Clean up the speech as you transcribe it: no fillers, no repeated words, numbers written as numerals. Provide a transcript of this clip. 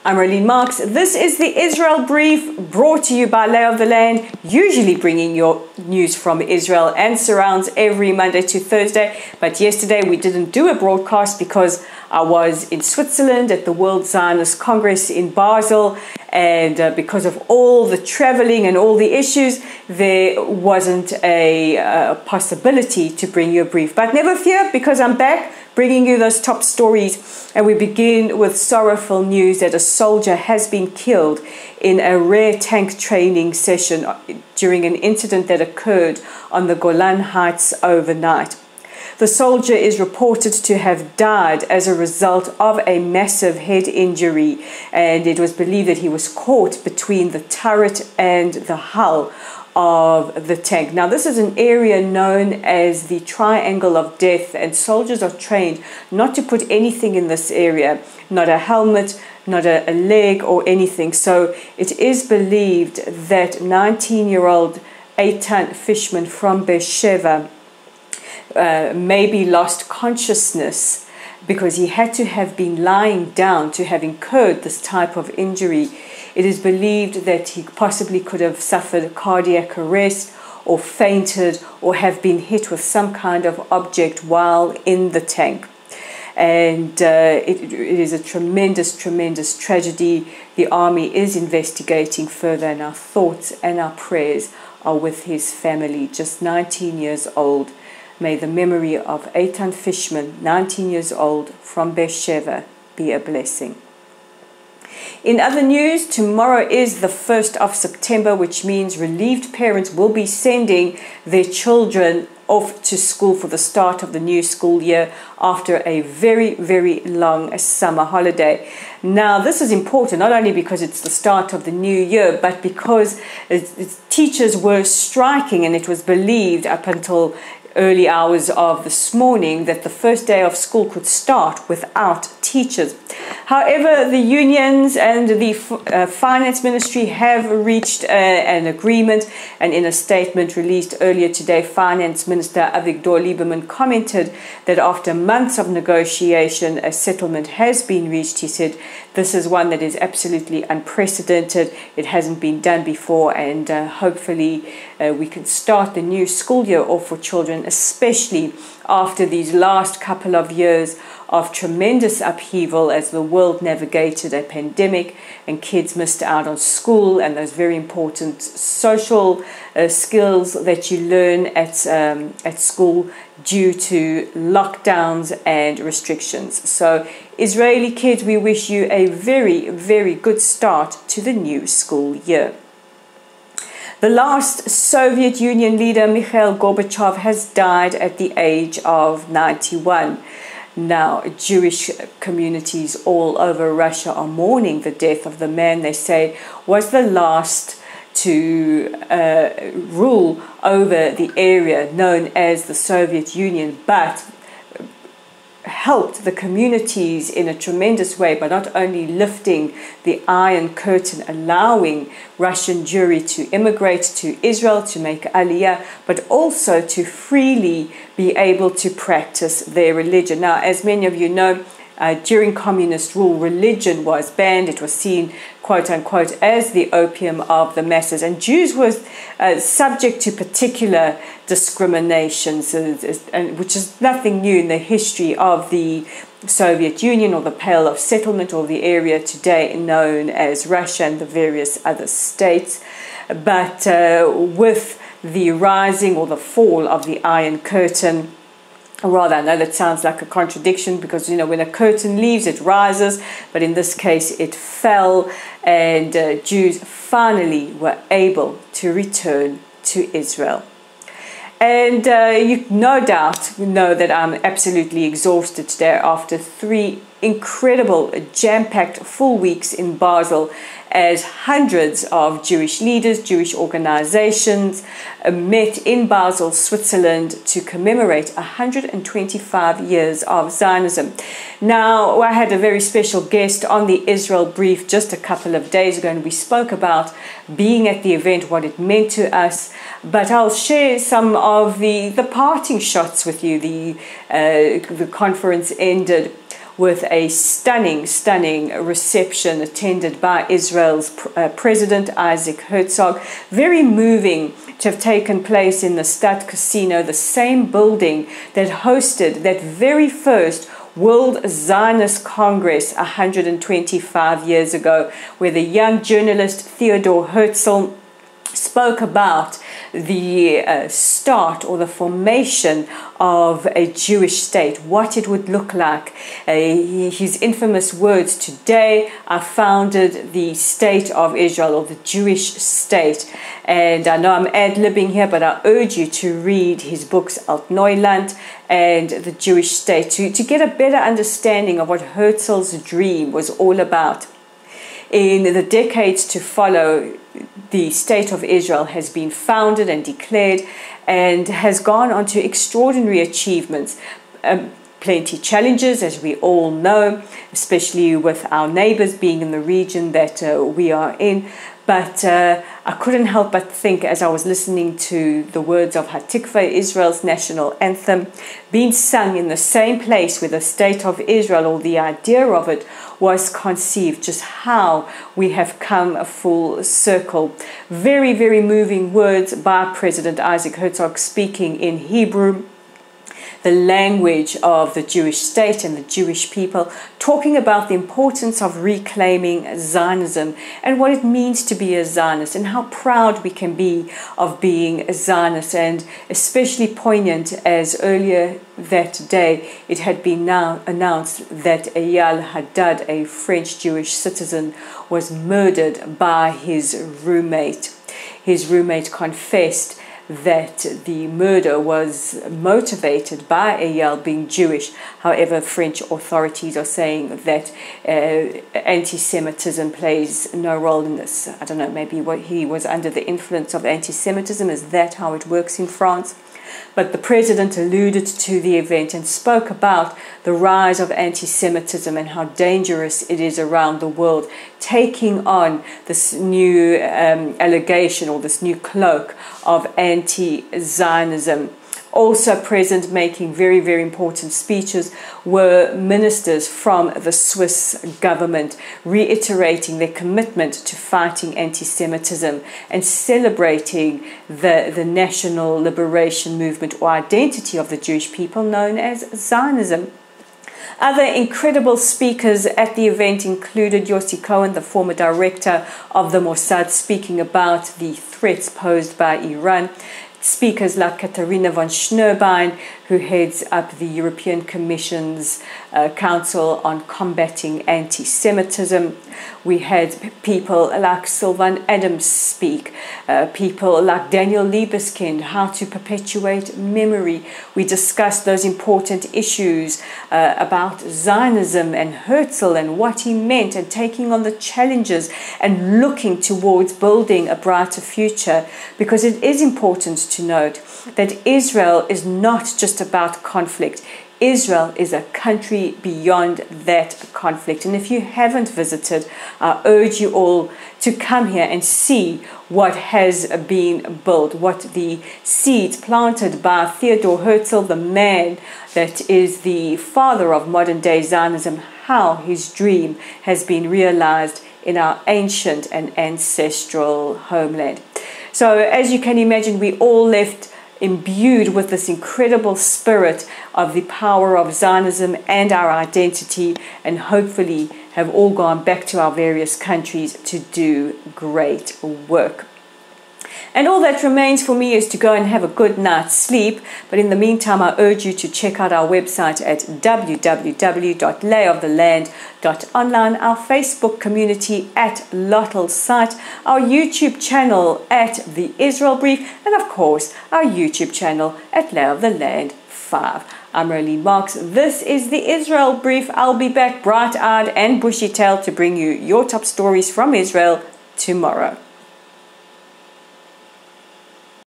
I'm Rolene Marks. This is the Israel Brief, brought to you by Lay of the Land, usually bringing your news from Israel and surrounds every Monday to Thursday. But yesterday we didn't do a broadcast because I was in Switzerland at the World Zionist Congress in Basel, and because of all the traveling and all the issues, there wasn't a possibility to bring you a brief. But never fear, because I'm back bringing you those top stories. And we begin with sorrowful news that a soldier has been killed in a rare tank training session during an incident that occurred on the Golan Heights overnight. The soldier is reported to have died as a result of a massive head injury, and it was believed that he was caught between the turret and the hull of the tank. Now, this is an area known as the Triangle of Death, and soldiers are trained not to put anything in this area, not a helmet, not a leg or anything. So it is believed that 19-year-old Eitan Fishman from Beersheba maybe lost consciousness because he had to have been lying down to have incurred this type of injury. It is believed that he possibly could have suffered cardiac arrest or fainted or have been hit with some kind of object while in the tank. And it is a tremendous, tremendous tragedy. The army is investigating further, and our thoughts and our prayers are with his family, just 19 years old. May the memory of Eitan Fishman, 19 years old, from Beersheba, be a blessing. In other news, tomorrow is the 1st of September, which means relieved parents will be sending their children off to school for the start of the new school year after a very, very long summer holiday. Now, this is important not only because it's the start of the new year, but because teachers were striking, and it was believed up until early hours of this morning that the first day of school could start without teachers. However, the unions and the finance ministry have reached an agreement, and in a statement released earlier today, Finance Minister Avigdor Lieberman commented that after months of negotiation, a settlement has been reached. He said, "This is one that is absolutely unprecedented. It hasn't been done before, and hopefully we can start the new school year off for children, especially after these last couple of years of tremendous upheaval as the world navigated a pandemic and kids missed out on school and those very important social skills that you learn at school due to lockdowns and restrictions." So, Israeli kids, we wish you a very, very good start to the new school year. The last Soviet Union leader, Mikhail Gorbachev, has died at the age of 91. Now, Jewish communities all over Russia are mourning the death of the man they say was the last to rule over the area known as the Soviet Union, but helped the communities in a tremendous way by not only lifting the Iron Curtain, allowing Russian Jewry to immigrate to Israel to make Aliyah, but also to freely be able to practice their religion. Now, as many of you know, during communist rule, religion was banned. It was seen, quote unquote, as the opium of the masses. And Jews were subject to particular discriminations, which is nothing new in the history of the Soviet Union or the Pale of Settlement or the area today known as Russia and the various other states. But with the rising or the fall of the Iron Curtain, rather, I know that sounds like a contradiction because, you know, when a curtain leaves, it rises. But in this case, it fell, and Jews finally were able to return to Israel. And you no doubt know that I'm absolutely exhausted today after 3 incredible, jam-packed full weeks in Basel, as hundreds of Jewish leaders, Jewish organizations met in Basel, Switzerland to commemorate 125 years of Zionism. Now, I had a very special guest on the Israel Brief just a couple of days ago, and we spoke about being at the event, what it meant to us, but I'll share some of the parting shots with you. The conference ended with a stunning reception attended by Israel's President Isaac Herzog. Very moving to have taken place in the Stad Casino, the same building that hosted that very first World Zionist Congress 125 years ago, where the young journalist Theodor Herzl spoke about the start or the formation of a Jewish state, what it would look like. His infamous words, "Today I founded the state of Israel," or the Jewish state. And I know I'm ad-libbing here, but I urge you to read his books Alt Neuland and the Jewish state to get a better understanding of what Herzl's dream was all about. In the decades to follow, the State of Israel has been founded and declared and has gone on to extraordinary achievements. Plenty challenges, as we all know, especially with our neighbors being in the region that we are in. But I couldn't help but think, as I was listening to the words of Hatikva, Israel's national anthem, being sung in the same place where the State of Israel, or the idea of it, was conceived, just how we have come a full circle. Very, very moving words by President Isaac Herzog, speaking in Hebrew, the language of the Jewish state and the Jewish people, talking about the importance of reclaiming Zionism and what it means to be a Zionist and how proud we can be of being a Zionist. And especially poignant as earlier that day it had been now announced that Eyal Haddad, a French Jewish citizen, was murdered by his roommate. His roommate confessed that the murder was motivated by Eyal being Jewish. However, French authorities are saying that anti-Semitism plays no role in this. I don't know, maybe he was under the influence of anti-Semitism. Is that how it works in France? But the president alluded to the event and spoke about the rise of anti-Semitism and how dangerous it is around the world, taking on this new allegation or this new cloak of anti-Zionism. Also present, making very, very important speeches, were ministers from the Swiss government, reiterating their commitment to fighting anti-Semitism and celebrating the national liberation movement or identity of the Jewish people known as Zionism. Other incredible speakers at the event included Yossi Cohen, the former director of the Mossad, speaking about the threats posed by Iran. Speakers like Katharina von Schnurbein, who heads up the European Commission's Council on Combating Anti-Semitism. We had people like Sylvan Adams speak, people like Daniel Liebeskind, how to perpetuate memory. We discussed those important issues about Zionism and Herzl and what he meant, and taking on the challenges and looking towards building a brighter future, because it is important to note that Israel is not just about conflict. Israel is a country beyond that conflict. And if you haven't visited, I urge you all to come here and see what has been built, what the seeds planted by Theodor Herzl, the man that is the father of modern day Zionism, how his dream has been realized in our ancient and ancestral homeland. So as you can imagine, we all left imbued with this incredible spirit of the power of Zionism and our identity, and hopefully have all gone back to our various countries to do great work. And all that remains for me is to go and have a good night's sleep. But in the meantime, I urge you to check out our website at www.layoftheland.online, our Facebook community at Lottel's site, our YouTube channel at The Israel Brief, and of course, our YouTube channel at Lay of the Land 5. I'm Rolene Marks. This is The Israel Brief. I'll be back bright-eyed and bushy-tailed to bring you your top stories from Israel tomorrow.